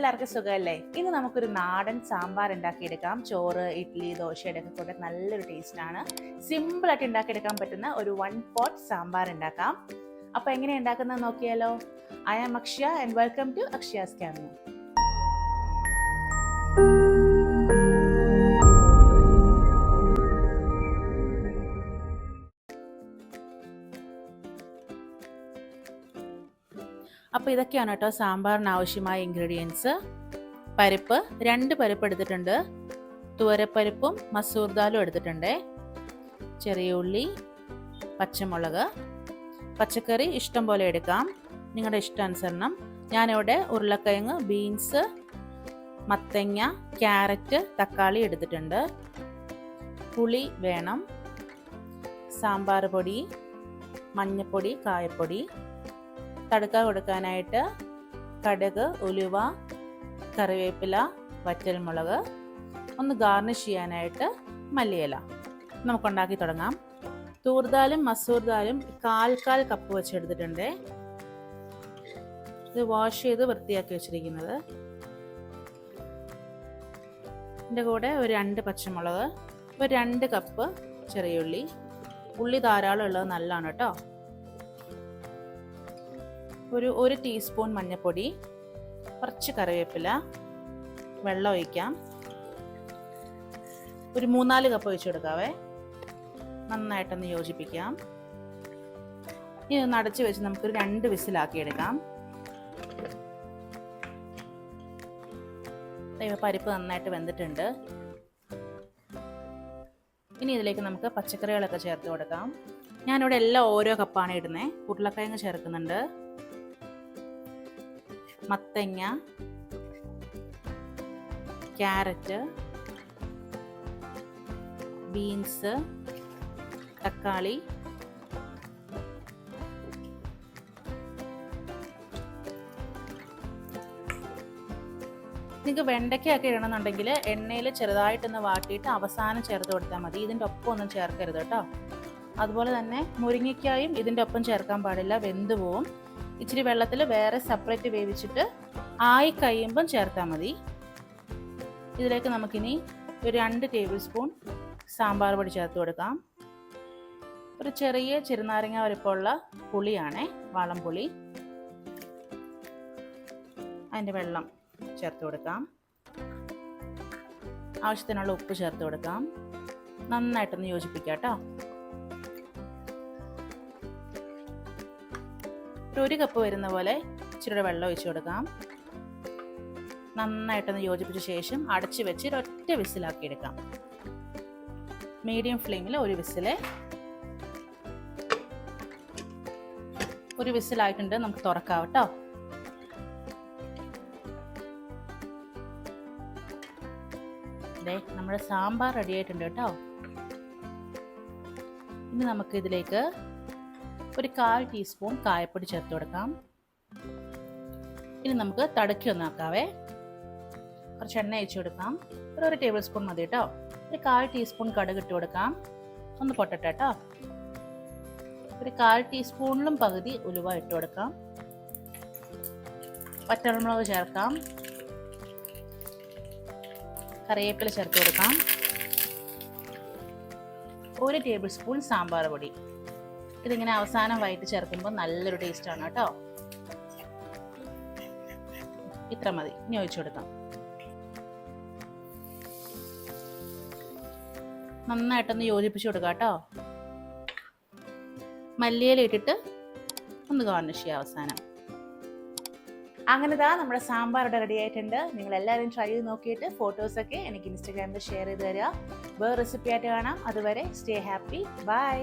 എല്ലാവർക്കും സുഖമല്ലേ? ഇന്ന് നമുക്കൊരു നാടൻ സാമ്പാർ ഉണ്ടാക്കിയെടുക്കാം. ചോറ്, ഇഡ്ഡലി, ദോശയുടെ ഒക്കെ കൂടെ നല്ലൊരു ടേസ്റ്റാണ്. സിമ്പിളായിട്ട് ഉണ്ടാക്കിയെടുക്കാൻ പറ്റുന്ന ഒരു 1 പോട്ട് സാമ്പാർ ഉണ്ടാക്കാം. അപ്പോൾ എങ്ങനെയാണ് ഉണ്ടാക്കുന്നത് നോക്കിയാലോ? I am Akshaya and welcome to Akshaya's cameo. അപ്പോൾ ഇതൊക്കെയാണ് കേട്ടോ സാമ്പാറിന് ആവശ്യമായ ഇൻഗ്രീഡിയൻസ്. പരിപ്പ് 2 പരിപ്പ് എടുത്തിട്ടുണ്ട്. തുവരപ്പരിപ്പും മസൂർ ദാലും എടുത്തിട്ടുണ്ട്. ചെറിയ ഉള്ളി, പച്ചമുളക്, പച്ചക്കറി ഇഷ്ടം പോലെ എടുക്കാം, നിങ്ങളുടെ ഇഷ്ടാനുസരണം. ഞാനിവിടെ ഉരുളക്കിഴങ്ങ്, ബീൻസ്, മത്തങ്ങ, ക്യാരറ്റ്, തക്കാളി എടുത്തിട്ടുണ്ട്. പുളി വേണം, സാമ്പാർ പൊടി, മഞ്ഞൾപ്പൊടി, കായപ്പൊടി, തടുക്ക കൊടുക്കാനായിട്ട് കടുക്, ഉലുവ, കറിവേപ്പില, വറ്റൽമുളക്, ഒന്ന് ഗാർണിഷ് ചെയ്യാനായിട്ട് മല്ലിയില. നമുക്കുണ്ടാക്കി തുടങ്ങാം. തൂർദാലും മസൂർ ദാലും 1/4 കപ്പ് വെച്ചെടുത്തിട്ടുണ്ട്. ഇത് വാഷ് ചെയ്ത് വൃത്തിയാക്കി വെച്ചിരിക്കുന്നത്. ഇതിൻ്റെ കൂടെ ഒരു 2 പച്ചമുളക്, ഒരു 2 കപ്പ് ചെറിയ ഉള്ളി. ഉള്ളി ധാരാളം ഉള്ളത് നല്ലതാണ് കേട്ടോ. ഒരു 1 ടീസ്പൂൺ മഞ്ഞൾപ്പൊടി, കുറച്ച് കറിവേപ്പില, വെള്ളം ഒഴിക്കാം. ഒരു 3-4 കപ്പ് ഒഴിച്ചു കൊടുക്കാവേ. നന്നായിട്ടൊന്ന് യോജിപ്പിക്കാം. ഇനി ഒന്ന് അടച്ചു വെച്ച് നമുക്കൊരു 2 വിസിലാക്കി എടുക്കാം. പരിപ്പ് നന്നായിട്ട് വെന്തിട്ടുണ്ട്. ഇനി ഇതിലേക്ക് നമുക്ക് പച്ചക്കറികളൊക്കെ ചേർത്ത് കൊടുക്കാം. ഞാനിവിടെ എല്ലാം ഓരോ കപ്പാണ് ഇടുന്നത്. ഉരുളക്കിഴങ്ങ് ചേർക്കുന്നുണ്ട്, മത്തങ്ങ, ക്യാരറ്റ്, ബീൻസ്, തക്കാളി, നിങ്ങൾക്ക് വെണ്ടയ്ക്കൊക്കെ ഇടണമെന്നുണ്ടെങ്കിൽ എണ്ണയിൽ ചെറുതായിട്ടൊന്ന് വാട്ടിയിട്ട് അവസാനം ചേർത്ത് കൊടുത്താൽ മതി. ഇതിൻ്റെ ഒപ്പം ഒന്നും ചേർക്കരുത് കേട്ടോ. അതുപോലെ തന്നെ മുരിങ്ങയ്ക്കായും ഇതിൻ്റെ ഒപ്പം ചേർക്കാൻ പാടില്ല, വെന്ത് പോവും. ഇച്ചിരി വെള്ളത്തിൽ വേറെ സെപ്പറേറ്റ് വേവിച്ചിട്ട് ആയി കഴിയുമ്പം ചേർത്താൽ മതി. ഇതിലേക്ക് നമുക്കിനി ഒരു 2 ടേബിൾ സ്പൂൺ സാമ്പാർ പൊടി ചേർത്ത് കൊടുക്കാം. ഒരു ചെറിയ ചെറുനാരങ്ങ വലുപ്പമുള്ള പുളിയാണേ, വാളംപുളി. അതിൻ്റെ വെള്ളം ചേർത്ത് കൊടുക്കാം. ആവശ്യത്തിനുള്ള ഉപ്പ് ചേർത്ത് കൊടുക്കാം. നന്നായിട്ടൊന്ന് യോജിപ്പിക്കാം കേട്ടോ. 1 കപ്പ് വരുന്ന പോലെ ഇച്ചിരി വെള്ളം ഒഴിച്ചു കൊടുക്കാം. നന്നായിട്ടൊന്ന് യോജിപ്പിച്ച ശേഷം അടച്ചു വെച്ച് ഒരൊറ്റ വിസിലാക്കി എടുക്കാം. മീഡിയം ഫ്ലെയിമിൽ ഒരു വിസിലായിട്ടുണ്ട്. നമുക്ക് തുറക്കാം കേട്ടോ. നമ്മുടെ സാമ്പാർ റെഡി ആയിട്ടുണ്ട് കേട്ടോ. ഇനി നമുക്ക് ഇതിലേക്ക് ഒരു 1/4 ടീസ്പൂൺ കായപ്പൊടി ചേർത്ത് കൊടുക്കാം. ഇനി നമുക്ക് തടക്കി ഒന്നാക്കാവേ. കുറച്ച് എണ്ണ ഒഴിച്ചു കൊടുക്കാം. ഒരു 1 ടേബിൾ സ്പൂൺ മതി കേട്ടോ. ഒരു 1/4 ടീസ്പൂൺ കടുക് ഇട്ട് കൊടുക്കാം. ഒന്ന് പൊട്ടട്ടെ കേട്ടോ. ഒരു 1/4 ടീസ്പൂണിലും പകുതി ഉലുവ ഇട്ട് കൊടുക്കാം. വറ്റൽമുളക് ചേർക്കാം. കറിവേപ്പില ചേർത്ത് കൊടുക്കാം. 1 ടേബിൾ സ്പൂൺ സാമ്പാർ പൊടി. ഇതിങ്ങനെ അവസാനം വൈകിട്ട് ചേർക്കുമ്പോൾ നല്ലൊരു ടേസ്റ്റാണ് കേട്ടോ. ഇത്ര മതി. ഇനി ഒഴിച്ചു കൊടുക്കാം. നന്നായിട്ടൊന്ന് യോജിപ്പിച്ചു കൊടുക്കാം കേട്ടോ. മല്ലിയില ഇട്ടിട്ട് ഒന്ന് ഗാർണിഷ് ചെയ്യാം അവസാനം. അങ്ങനെതാ നമ്മുടെ സാമ്പാർ ഇവിടെ റെഡി ആയിട്ടുണ്ട്. നിങ്ങൾ എല്ലാവരും ട്രൈ ചെയ്ത് നോക്കിയിട്ട് ഫോട്ടോസൊക്കെ എനിക്ക് ഇൻസ്റ്റാഗ്രാമിൽ ഷെയർ ചെയ്ത് തരിക. വേറെ റെസിപ്പി ആയിട്ട് കാണാം. അതുവരെ സ്റ്റേ ഹാപ്പി. ബൈ.